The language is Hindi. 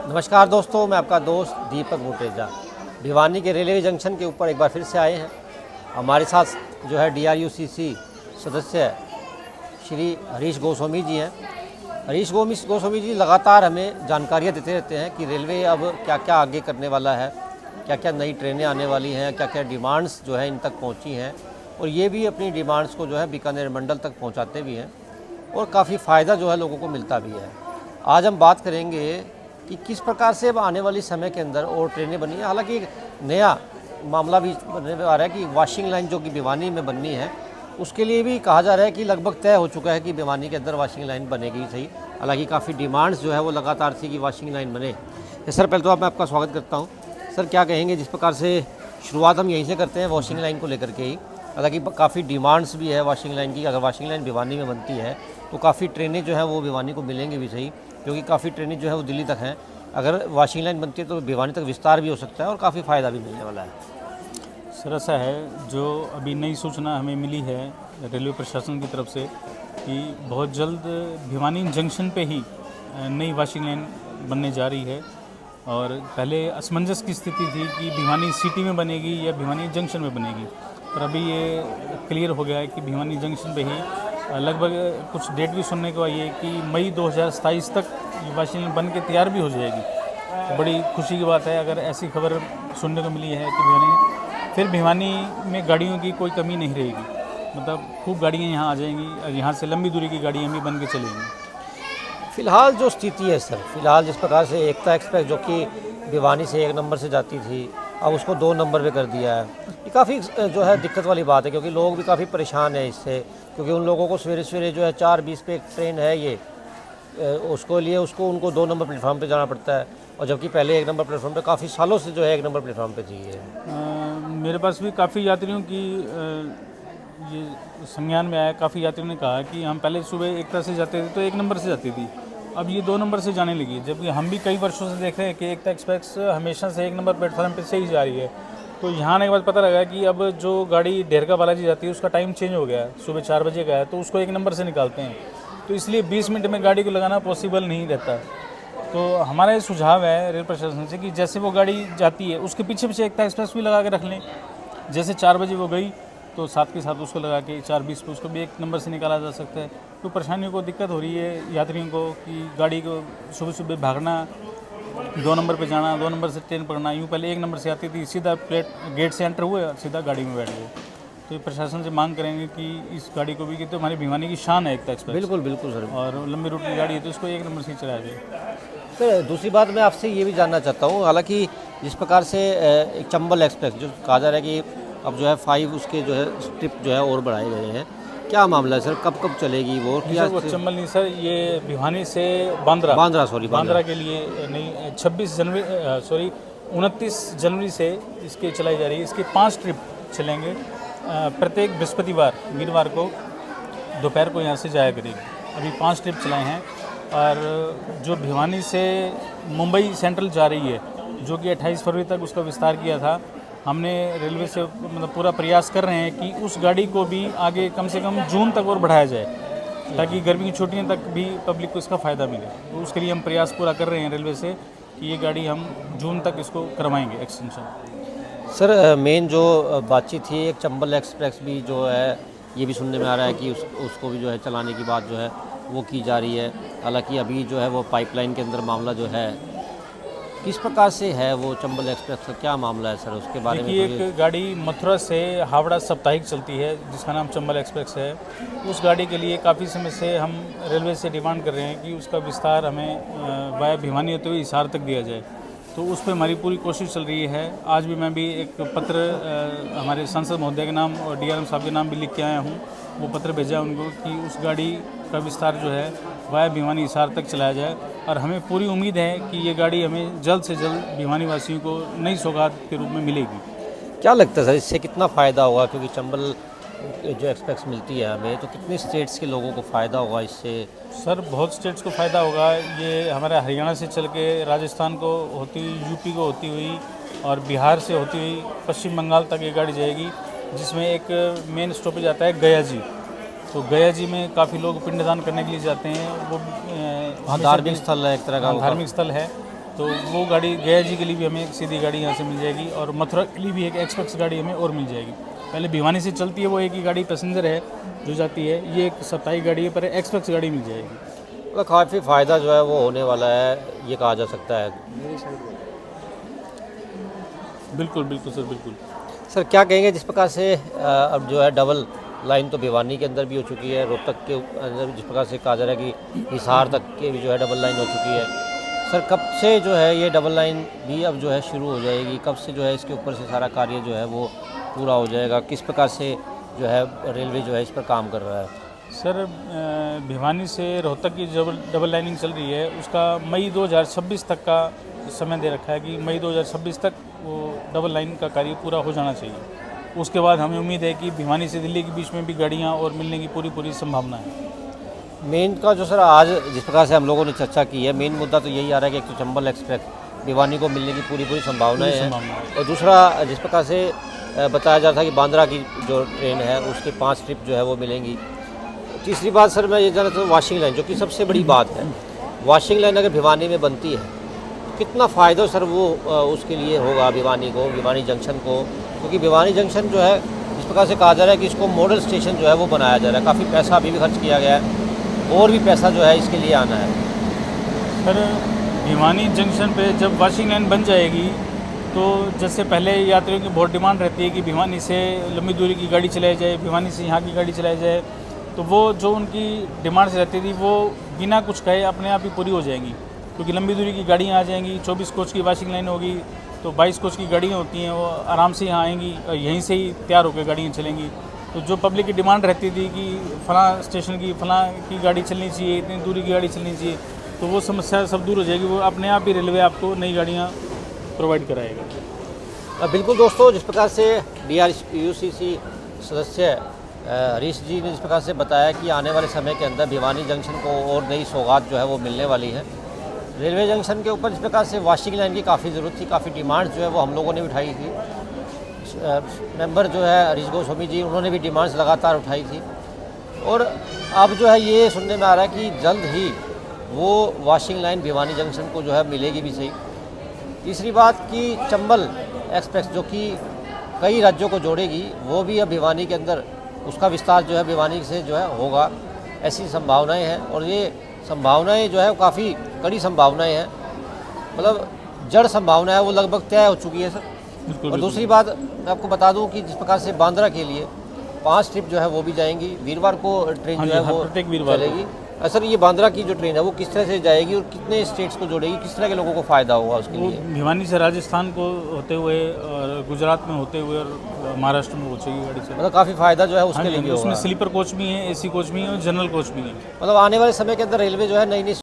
नमस्कार दोस्तों, मैं आपका दोस्त दीपक मुटेजा भिवानी के रेलवे जंक्शन के ऊपर एक बार फिर से आए हैं। हमारे साथ जो है DRUCC सदस्य श्री हरीश गोस्वामी जी हैं। हरीश गोस्वामी जी लगातार हमें जानकारियाँ देते रहते हैं कि रेलवे अब क्या क्या आगे करने वाला है, क्या क्या नई ट्रेनें आने वाली हैं, क्या क्या डिमांड्स जो है इन तक पहुँची हैं और ये भी अपनी डिमांड्स को जो है बीकानेर मंडल तक पहुँचाते भी हैं और काफ़ी फ़ायदा जो है लोगों को मिलता भी है। आज हम बात करेंगे कि किस प्रकार से अब आने वाली समय के अंदर और ट्रेनें बनी हैं। हालांकि एक नया मामला भी बनने में आ रहा है कि वॉशिंग लाइन जो कि भिवानी में बननी है, उसके लिए भी कहा जा रहा है कि लगभग तय हो चुका है कि भिवानी के अंदर वॉशिंग लाइन बनेगी सही। हालांकि काफ़ी डिमांड्स जो है वो लगातार थी कि वॉशिंग लाइन बने। सर पहले तो मैं आपका स्वागत करता हूँ। सर क्या कहेंगे, जिस प्रकार से शुरुआत हम यहीं से करते हैं वॉशिंग लाइन को लेकर के ही, हालांकि काफ़ी डिमांड्स भी है वॉशिंग लाइन की। अगर वॉशिंग लाइन भिवानी में बनती है तो काफ़ी ट्रेनें जो हैं वो भिवानी को मिलेंगी भी सही, क्योंकि काफ़ी ट्रेनें जो है वो दिल्ली तक हैं। अगर वॉशिंग लाइन बनती है तो भिवानी तक विस्तार भी हो सकता है और काफ़ी फ़ायदा भी मिलने वाला है। सर ऐसा है, जो अभी नई सूचना हमें मिली है रेलवे प्रशासन की तरफ से कि बहुत जल्द भिवानी जंक्शन पे ही नई वॉशिंग लाइन बनने जा रही है। और पहले असमंजस की स्थिति थी कि भिवानी सिटी में बनेगी या भिवानी जंक्शन में बनेगी, पर अभी ये क्लियर हो गया है कि भिवानी जंक्शन पे ही लगभग कुछ डेट भी सुनने को आई है कि मई 2027 तक ये वॉशिंग लाइन बन के तैयार भी हो जाएगी। तो बड़ी खुशी की बात है अगर ऐसी खबर सुनने को मिली है कि भिवानी में गाड़ियों की कोई कमी नहीं रहेगी। मतलब खूब गाड़ियाँ यहाँ आ जाएंगी और यहाँ से लंबी दूरी की गाड़ियाँ भी बन के चलेंगी। फ़िलहाल जो स्थिति है सर, फ़िलहाल जिस प्रकार से एकता एक्सप्रेस जो कि भिवानी से 1 नंबर से जाती थी, अब उसको 2 नंबर पे कर दिया है। ये काफ़ी जो है दिक्कत वाली बात है, क्योंकि लोग भी काफ़ी परेशान हैं इससे, क्योंकि उन लोगों को सवेरे सवेरे जो है 4:20 पे एक ट्रेन है ये, उसको उनको 2 नंबर प्लेटफॉर्म पे जाना पड़ता है, और जबकि पहले 1 नंबर प्लेटफॉर्म पे काफ़ी सालों से जो है 1 नंबर प्लेटफॉर्म पे थी ये। मेरे पास भी काफ़ी यात्रियों की ये संज्ञान में आया। काफ़ी यात्रियों ने कहा कि हम पहले सुबह एकता से जाते थे तो 1 नंबर से जाती थी, अब ये 2 नंबर से जाने लगी। जबकि हम भी कई वर्षों से देख रहे हैं कि एकता एक्सप्रेस हमेशा से 1 नंबर प्लेटफॉर्म पे से ही जा रही है। तो यहाँ आने के बाद पता लगा कि अब जो गाड़ी ढेरका बालाजी जाती है उसका टाइम चेंज हो गया है, सुबह 4 बजे का है, तो उसको 1 नंबर से निकालते हैं। तो इसलिए 20 मिनट में गाड़ी को लगाना पॉसिबल नहीं रहता। तो हमारा ये सुझाव है रेल प्रशासन से कि जैसे वो गाड़ी जाती है उसके पीछे पीछे एकता एक्सप्रेस भी लगा के रख लें। जैसे 4 बजे वो गई तो साथ के साथ उसको लगा के 4:20 पे उसको भी 1 नंबर से निकाला जा सकता है। तो परेशानियों को दिक्कत हो रही है यात्रियों को कि गाड़ी को सुबह सुबह भागना, 2 नंबर पे जाना, 2 नंबर से ट्रेन पकड़ना। यूँ पहले 1 नंबर से आती थी, सीधा गेट से एंटर हुए सीधा गाड़ी में बैठ गए। तो ये प्रशासन से मांग करेंगे कि इस गाड़ी को भी, कि तो हमारी भिवानी की शान है एकता एक्सप्रेस। बिल्कुल बिल्कुल सर, और लंबी रूट की गाड़ी है तो इसको 1 नंबर से ही चलाया जाए। सर दूसरी बात मैं आपसे ये भी जानना चाहता हूँ, हालांकि जिस प्रकार से एक चंबल एक्सप्रेस जो कहा जा रहा है कि अब जो है 5 उसके जो है स्ट्रिप जो है और बढ़ाए गए हैं, क्या मामला है सर, कब कब चलेगी वो? क्या वो चंबल नहीं सर, ये भिवानी से बांद्रा के लिए नहीं, 29 जनवरी से इसके चलाई जा रही है। इसके 5 ट्रिप चलेंगे, प्रत्येक बृहस्पतिवार वीरवार को दोपहर को यहाँ से जाया करेगी। अभी 5 ट्रिप चलाए हैं। और जो भिवानी से मुंबई सेंट्रल जा रही है, जो कि 28 फरवरी तक उसका विस्तार किया था, हमने रेलवे से मतलब पूरा प्रयास कर रहे हैं कि उस गाड़ी को भी आगे कम से कम जून तक और बढ़ाया जाए, ताकि गर्मी की छुट्टियों तक भी पब्लिक को इसका फ़ायदा मिले। तो उसके लिए हम प्रयास पूरा कर रहे हैं रेलवे से कि ये गाड़ी हम जून तक इसको करवाएंगे एक्सटेंशन। सर मेन जो बातचीत थी, एक चंबल एक्सप्रेस भी जो है ये भी सुनने में आ रहा है कि उसको भी जो है चलाने की बात जो है वो की जा रही है। हालांकि अभी जो है वो पाइपलाइन के अंदर मामला जो है, किस प्रकार से है वो चंबल एक्सप्रेस का क्या मामला है सर, उसके बारे में? एक गाड़ी मथुरा से हावड़ा साप्ताहिक चलती है जिसका नाम चंबल एक्सप्रेस है। उस गाड़ी के लिए काफ़ी समय से हम रेलवे से डिमांड कर रहे हैं कि उसका विस्तार हमें वाया भिवानी होते हुए हिसार तक दिया जाए। तो उस पर हमारी पूरी कोशिश चल रही है। आज भी मैं भी एक पत्र हमारे सांसद महोदय के नाम और DRM साहब के नाम भी लिख के आया हूँ। वो पत्र भेजा उनको कि उस गाड़ी का विस्तार जो है वाया भिवानी हिसार तक चलाया जाए। और हमें पूरी उम्मीद है कि ये गाड़ी हमें जल्द से जल्द भिवानी वासियों को नई सौगात के रूप में मिलेगी। क्या लगता है सर, इससे कितना फ़ायदा होगा? क्योंकि चंबल जो एक्सप्रेस मिलती है हमें, तो कितने स्टेट्स के लोगों को फ़ायदा होगा इससे? सर बहुत स्टेट्स को फ़ायदा होगा। ये हमारे हरियाणा से चल के राजस्थान को होती हुई, यूपी को होती हुई और बिहार से होती हुई पश्चिम बंगाल तक ये गाड़ी जाएगी, जिसमें एक मेन स्टॉपेज आता है गया जी। तो गया जी में काफ़ी लोग पिंडदान करने के लिए जाते हैं। वो धार्मिक स्थल है, एक तरह का धार्मिक स्थल है। तो वो गाड़ी गया जी के लिए भी हमें एक सीधी गाड़ी यहाँ से मिल जाएगी, और मथुरा के लिए भी एक एक्सप्रेस गाड़ी हमें और मिल जाएगी। पहले भिवानी से चलती है वो एक ही गाड़ी पैसेंजर है जो जाती है, ये एक साप्ताहिक गाड़ी है, पर एक्सप्रेस गाड़ी मिल जाएगी। मतलब काफ़ी फ़ायदा जो है वो होने वाला है, ये कहा जा सकता है। बिल्कुल बिल्कुल सर, बिल्कुल। सर क्या कहेंगे जिस प्रकार से अब जो है डबल लाइन तो भिवानी के अंदर भी हो चुकी है, रोहतक के अंदर जिस प्रकार से कहा जा रहा है कि हिसार तक के भी जो है डबल लाइन हो चुकी है। सर कब से जो है ये डबल लाइन भी अब जो है शुरू हो जाएगी, कब से जो है इसके ऊपर से सारा कार्य जो है वो पूरा हो जाएगा, किस प्रकार से जो है रेलवे जो है इस पर काम कर रहा है? सर भिवानी से रोहतक की जो डबल लाइनिंग चल रही है उसका मई 2026 तक का समय दे रखा है कि मई 2026 तक वो डबल लाइन का कार्य पूरा हो जाना चाहिए। उसके बाद हमें उम्मीद है कि भिवानी से दिल्ली के बीच में भी गाड़ियाँ और मिलने की पूरी संभावना है। मेन का जो सर आज जिस प्रकार से हम लोगों ने चर्चा की है, मेन मुद्दा तो यही आ रहा है कि एक तो चंबल एक्सप्रेस भिवानी को मिलने की पूरी संभावनाएं हैं, और दूसरा जिस प्रकार से बताया जा रहा था कि बांद्रा की जो ट्रेन है उसके 5 ट्रिप जो है वो मिलेंगी। तीसरी बात सर मैं ये जानना चाहता हूँ वाशिंग लाइन, जो कि सबसे बड़ी बात है। वाशिंग लाइन अगर भिवानी में बनती है कितना फ़ायदा सर वो उसके लिए होगा भिवानी को, भिवानी जंक्शन को, क्योंकि भिवानी जंक्शन जो है जिस प्रकार से कहा जा रहा है कि इसको मॉडल स्टेशन जो है वो बनाया जा रहा है, काफ़ी पैसा अभी भी खर्च किया गया है और भी पैसा जो है इसके लिए आना है। सर भिवानी जंक्शन पे जब वाशिंग लाइन बन जाएगी तो जैसे पहले यात्रियों की बहुत डिमांड रहती है कि भिवानी से लंबी दूरी की गाड़ी चलाई जाए, भिवानी से यहाँ की गाड़ी चलाई जाए, तो वो जो उनकी डिमांड्स रहती थी वो बिना कुछ कहे अपने आप ही पूरी हो जाएंगी, क्योंकि लंबी दूरी की गाड़ियाँ आ जाएंगी। 24 कोच की वाशिंग लाइन होगी तो 22 कोच की गाड़ियाँ होती हैं वो आराम से यहाँ आएंगी और यहीं से ही तैयार होकर गाड़ियाँ चलेंगी। तो जो पब्लिक की डिमांड रहती थी कि फ़लाँ स्टेशन की फ़लाँ की गाड़ी चलनी चाहिए, इतनी दूरी की गाड़ी चलनी चाहिए, तो वो समस्या सब दूर हो जाएगी। वो अपने आप ही रेलवे आपको नई गाड़ियाँ प्रोवाइड कराएगा। बिल्कुल दोस्तों, जिस प्रकार से DRUCC सदस्य हरीश जी ने जिस प्रकार से बताया कि आने वाले समय के अंदर भिवानी जंक्शन को और नई सौगात जो है वो मिलने वाली है। रेलवे जंक्शन के ऊपर जिस प्रकार से वाशिंग लाइन की काफ़ी ज़रूरत थी, काफ़ी डिमांड जो है वो हम लोगों ने उठाई थी। मेंबर जो है हरीश गोस्वामी जी, उन्होंने भी डिमांड्स लगातार उठाई थी, और अब जो है ये सुनने में आ रहा है कि जल्द ही वो वाशिंग लाइन भिवानी जंक्शन को जो है मिलेगी भी सही। तीसरी बात कि चंबल एक्सप्रेस जो कि कई राज्यों को जोड़ेगी, वो भी अब भिवानी के अंदर उसका विस्तार जो है भिवानी से जो है होगा, ऐसी संभावनाएं हैं। और ये संभावनाएं जो है काफ़ी कड़ी संभावनाएं हैं, मतलब जड़ संभावना है वो लगभग तय हो चुकी है सर। और दूसरी बात मैं आपको बता दूं कि जिस प्रकार से बांद्रा के लिए 5 ट्रिप जो है वो भी जाएंगी, वीरवार को ट्रेन जो है वो चलेगी। सर ये बांद्रा की जो ट्रेन है वो किस तरह से जाएगी और कितने स्टेट्स को जोड़ेगी, किस तरह के लोगों को फ़ायदा होगा उसके लिए? भिवानी से राजस्थान को होते हुए और गुजरात में होते हुए और महाराष्ट्र में पहुँचेगी गाड़ी से। मतलब काफ़ी फ़ायदा जो है उसके लिए भी होगा। उसमें स्लीपर कोच भी हैं, AC कोच भी हैं और जनरल कोच भी हैं। मतलब आने वाले समय के अंदर रेलवे जो है नई नई